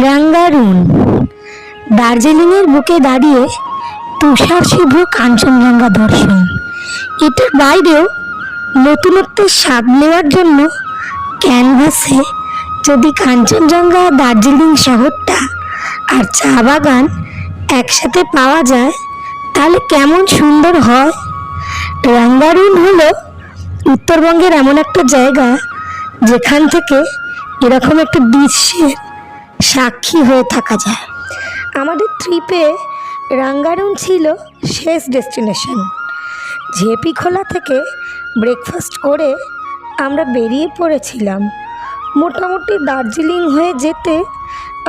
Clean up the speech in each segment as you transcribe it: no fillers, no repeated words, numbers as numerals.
রাঙ্গারুন দার্জিলিংয়ের বুকে দাঁড়িয়ে তুষার শুভ্র কাঞ্চনজঙ্ঘা দর্শন। এটার বাইরেও নতুনত্বের স্বাদ নেওয়ার জন্য ক্যানভাসে যদি কাঞ্চনজঙ্ঘা দার্জিলিং শহরটা আর চা বাগান একসাথে পাওয়া যায় তাহলে কেমন সুন্দর হয়। রাঙ্গারুন হলো উত্তরবঙ্গের এমন একটা জায়গা যেখান থেকে এরকম একটা দৃশ্যের সাক্ষী হয়ে থাকা যায়। আমাদের ট্রিপে রাঙ্গারুন ছিল শেষ ডেস্টিনেশন। ঝেপি খোলা থেকে ব্রেকফাস্ট করে আমরা বেরিয়ে পড়েছিলাম। মোটামুটি দার্জিলিং হয়ে যেতে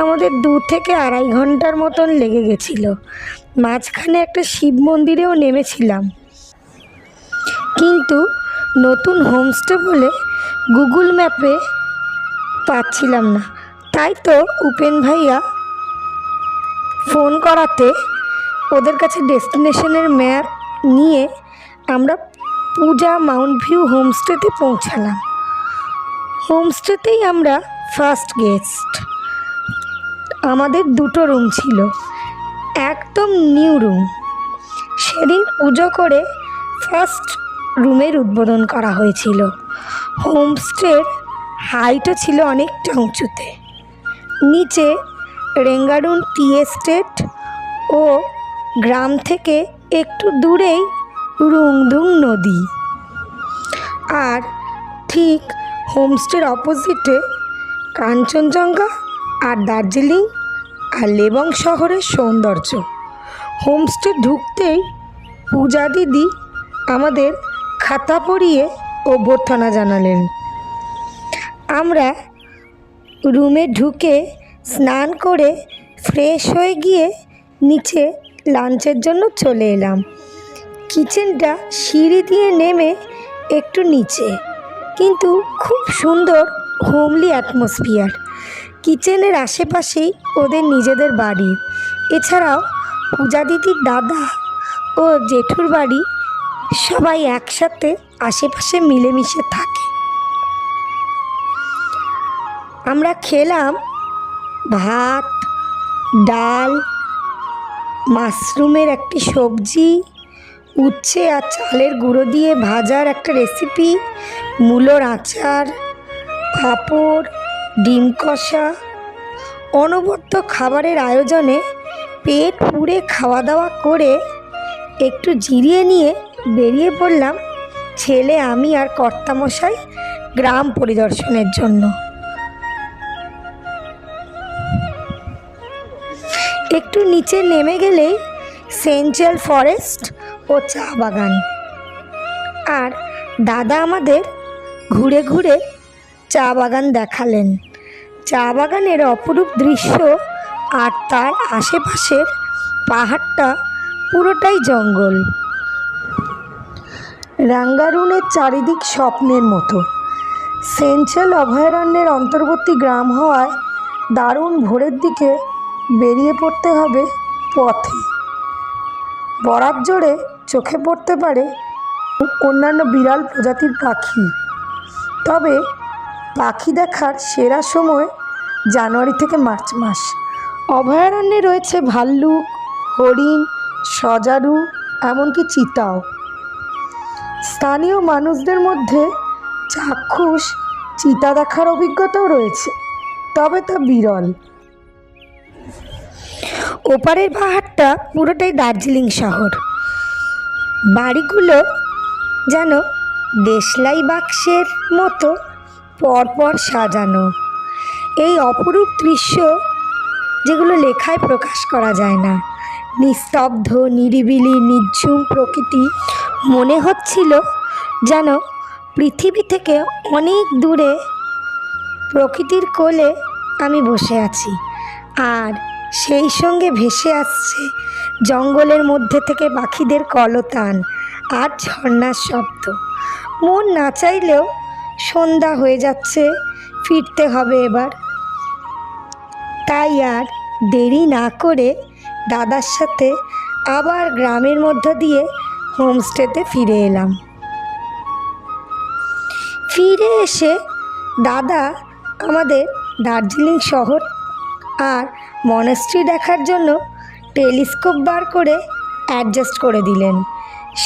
আমাদের 2 থেকে 2.5 ঘন্টার মতন লেগে গেছিলো। মাঝখানে একটা শিব মন্দিরেও নেমেছিলাম, কিন্তু নতুন হোমস্টে বলে গুগল ম্যাপে পাচ্ছিলাম না। তাই তো উপেন ভাইয়া ফোন করাতে ওদের কাছে ডেস্টিনেশনের ম্যাপ নিয়ে আমরা পূজা মাউন্ট ভিউ হোমস্টেতে পৌঁছালাম। হোমস্টেতেই আমরা ফার্স্ট গেস্ট। আমাদের 2টো রুম ছিল, একদম নিউ রুম। সেদিন পুজো করে ফার্স্ট রুমের উদ্বোধন করা হয়েছিল। হোমস্টের হাইটও ছিল অনেকটা উঁচুতে। নিচে রেঙ্গারুন টি এস্টেট ও গ্রাম থেকে একটু দূরেই রুংদুং নদী। আর ঠিক হোমস্টের অপোজিটে কাঞ্চনজঙ্ঘা আর দার্জিলিং আর লেবং শহরের সৌন্দর্য। হোমস্টে ঢুকতেই পূজা দিদি আমাদের খাতা পরিয়ে অভ্যর্থনা জানালেন। আমরা রুমে ঢুকে স্নান করে ফ্রেশ হয়ে গিয়ে নিচে লাঞ্চের জন্য চলে এলাম। কিচেনটা সিঁড়ি দিয়ে নেমে একটু নিচে, কিন্তু খুব সুন্দর হোমলি অ্যাটমসফিয়ার। কিচেনের আশেপাশেই ওদের নিজেদের বাড়ি। এছাড়াও পূজা দিদির দাদা ও জেঠুর বাড়ি, সবাই একসাথে আশেপাশে মিলেমিশে থাকে। আমরা খেলাম ভাত, ডাল, মাশরুমের একটি সবজি, উচ্ছে আর চালের গুঁড়ো দিয়ে ভাজার একটা রেসিপি, মূলোর আচার, পাঁপড়, ডিম কষা। অনবদ্য খাবারের আয়োজনে পেট পুড়ে খাওয়া দাওয়া করে একটু জিরিয়ে নিয়ে বেরিয়ে পড়লাম ছেলে, আমি আর কর্তামশাই গ্রাম পরিদর্শনের জন্য। একটু নিচে নেমে গেলেই সেন্ট্রাল ফরেস্ট ও চা বাগান। আর দাদা আমাদের ঘুরে ঘুরে চা বাগান দেখালেন। চা বাগানের অপরূপ দৃশ্য আর তার আশেপাশের পাহাড়টা পুরোটাই জঙ্গল। রাঙ্গারুনের চারিদিক স্বপ্নের মতো। সেন্ট্রাল অভয়ারণ্যের অন্তর্বর্তী গ্রাম হওয়ায় দারুণ ভোরের দিকে বেরিয়ে পড়তে হবে পথে। বরাত জোরে চোখে পড়তে পারে অন্যান্য বিরল প্রজাতির পাখি। তবে পাখি দেখার সেরা সময় জানুয়ারি থেকে মার্চ মাস। অভয়ারণ্যে রয়েছে ভাল্লুক, হরিণ, সজারু, এমনকি চিতাও। স্থানীয় মানুষদের মধ্যে চাক্ষুষ চিতা দেখার অভিজ্ঞতাও রয়েছে, তবে তা বিরল। ওপারের পাহাড়টা পুরোটাই দার্জিলিং শহর। বাড়িগুলো যেন দেশলাই বাক্সের মতো পরপর সাজানো। এই অপরূপ দৃশ্য যেগুলো লেখায় প্রকাশ করা যায় না। নিস্তব্ধ, নিরিবিলি, নিঝুম প্রকৃতি। মনে হচ্ছিল যেন পৃথিবী থেকে অনেক দূরে প্রকৃতির কোলে আমি বসে আছি, আর সেই সঙ্গে ভেসে আসছে জঙ্গলের মধ্যে থেকে পাখিদের কলতান আর ঝর্ণার শব্দ। মন না চাইলেও সন্ধ্যা হয়ে যাচ্ছে, ফিরতে হবে এবার। তাই আর দেরি না করে দাদার সাথে আবার গ্রামের মধ্য দিয়ে হোমস্টেতে ফিরে এলাম। ফিরে এসে দাদা আমাদের দার্জিলিং শহর আর মনাস্ট্রি দেখার জন্য টেলিস্কোপ বার করে অ্যাডজাস্ট করে দিলেন।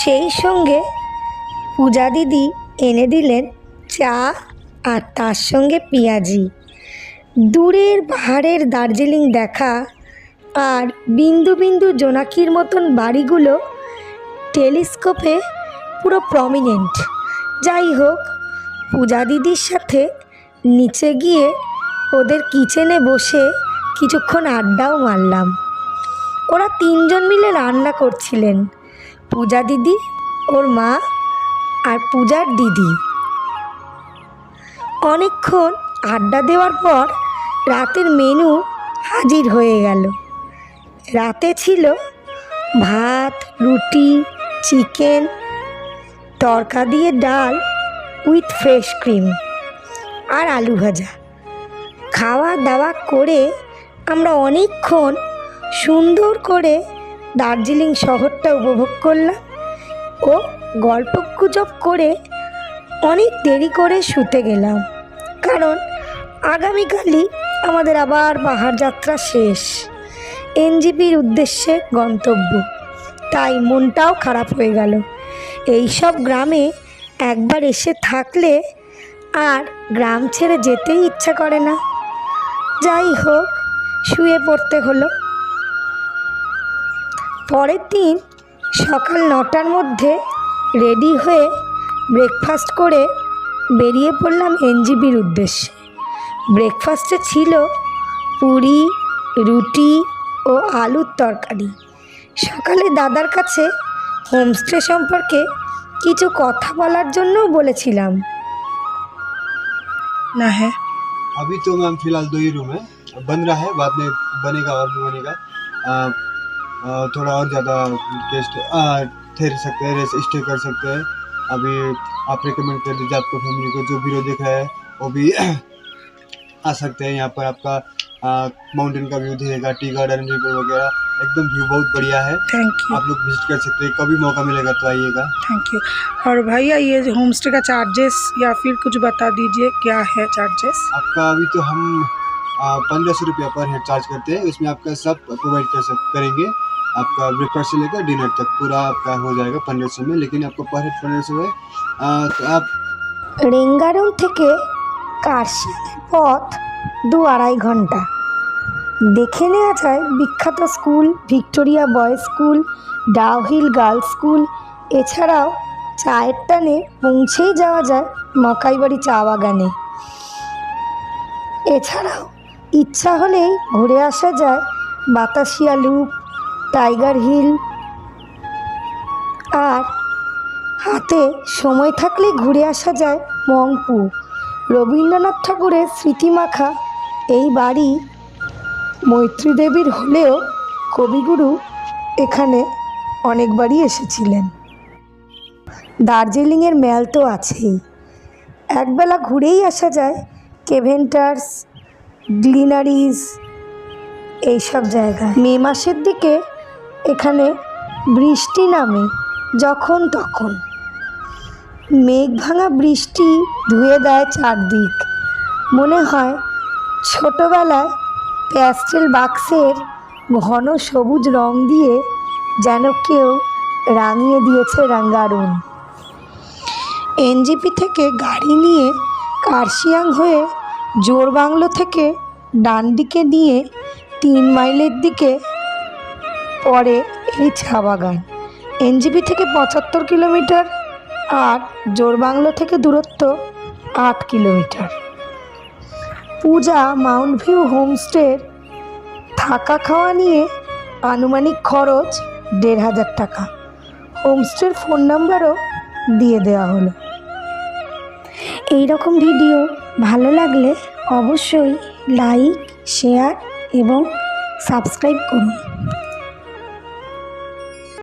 সেই সঙ্গে পূজা দিদি এনে দিলেন চা আর তার সঙ্গে পেঁয়াজি। দূরের পাহাড়ের দার্জিলিং দেখা আর বিন্দু বিন্দু জোনাকির মতন বাড়িগুলো টেলিস্কোপে পুরো প্রমিনেন্ট। যাই হোক, পূজা দিদির সাথে নিচে গিয়ে ওদের কিচেনে বসে কিছুক্ষণ আড্ডাও মারলাম। ওরা 3 জন মিলে রান্না করছিলেন, পূজা দিদি, ওর মা আর পূজার দিদি। অনেকক্ষণ আড্ডা দেওয়ার পর রাতের মেনু হাজির হয়ে গেল। রাতে ছিল ভাত, রুটি, চিকেন, তড়কা দিয়ে ডাল উইথ ফ্রেশ ক্রিম আর আলু ভাজা। খাওয়া দাওয়া করে আমরা অনেকক্ষণ সুন্দর করে দার্জিলিং শহরটা উপভোগ করলাম ও গল্পগুজব করে অনেক দেরি করে শুতে গেলাম, কারণ আগামীকালই আমাদের আবার পাহাড় যাত্রা শেষ, এনজিপির উদ্দেশ্যে গন্তব্য। তাই মনটাও খারাপ হয়ে গেল। এইসব গ্রামে একবার এসে থাকলে আর গ্রাম ছেড়ে যেতেই ইচ্ছা করে না। যাই হোক, শুয়ে পড়তে হলো। পরের দিন সকাল 9টার মধ্যে রেডি হয়ে ব্রেকফাস্ট করে বেরিয়ে পড়লাম এনজিপির উদ্দেশ্যে। ব্রেকফাস্টে ছিল পুরি, রুটি ও আলুর তরকারি। সকালে দাদার কাছে হোমস্টে সম্পর্কে কিছু কথা বলার জন্যও বলেছিলাম। ना है अभी तो मैम फिलहाल 2 ही रूम है, बन रहा है, बाद में बनेगा और भी बनेगा। थोड़ा और ज़्यादा गेस्ट ठहर सकते हैं, स्टे कर सकते हैं। अभी आप रिकमेंड कर दीजिए आपको फैमिली को, जो वीडियो देख रहा है वो भी आ सकते हैं। यहाँ पर आपका माउंटेन का व्यू दिखेगा, टी गार्डन रिवर वगैरह, एकदम व्यू बहुत बढ़िया है। Thank you. आप लोग विजिट कर सकते हैं, कभी मौका मिलेगा तो आइएगा। Thank you. और भैया ये होम स्टे का चार्जेस या फिर कुछ बता दीजिए, क्या है चार्जेस? आपका अभी तो हम 1500 रुपया पर हेड चार्ज करते हैं। उसमें आपका सब प्रोवाइड करेंगे, आपका ब्रेकफास्ट से लेकर डिनर तक पूरा आपका हो जाएगा 1500 में, लेकिन आपको पर हेड 1500 है। तो आप রেঙ্গারং থেকে কার্শিয়াংয়ের পথ 2-2.5 ঘন্টা। দেখে নেওয়া যায় বিখ্যাত school Victoria boys school, Dowhill girls school. এছাড়াও চায়ের টানে পৌঁছেই যাওয়া যায় মাকাইবাড়ি চা বাগানে। এছাড়াও ইচ্ছা হলেই ঘুরে আসা যায় বাতাসিয়া লুপ, টাইগার হিল। আর হাতে সময় থাকলে ঘুরে আসা যায় মংপু। রবীন্দ্রনাথ ঠাকুরের স্মৃতিমাখা এই বাড়ি মৈত্রী দেবীর হলেও কবিগুরু এখানে অনেকবারই এসেছিলেন। দার্জিলিংয়ের ম্যাল তো আছেই, একবেলা ঘুরেই আসা যায় কেভেন্টার্স, গ্লিনারিজ, এইসব জায়গায়। মে মাসের দিকে এখানে বৃষ্টি নামে যখন তখন। মেঘ ভাঙা বৃষ্টি ধুয়ে দেয় চারদিক। মনে হয় ছোটোবেলায় প্যাস্টেল বাক্সের ঘন সবুজ রং দিয়ে যেন কেউ রাঙিয়ে দিয়েছে রাঙ্গারুন। এনজিপি থেকে গাড়ি নিয়ে কার্শিয়াং হয়ে জোরবাংলো থেকে ডান দিকে নিয়ে 3 মাইলের দিকে পড়ে এই চা বাগান। এনজিপি থেকে 75 কিলোমিটার আর জোরবাংলো থেকে দূরত্ব 8 কিলোমিটার। পূজা মাউন্ট ভিউ হোমস্টের থাকা খাওয়া নিয়ে আনুমানিক খরচ 1500 টাকা। হোমস্টের ফোন নাম্বারও দিয়ে দেওয়া হলো। এই রকম ভিডিও ভালো লাগলে অবশ্যই লাইক, শেয়ার এবং সাবস্ক্রাইব করুন।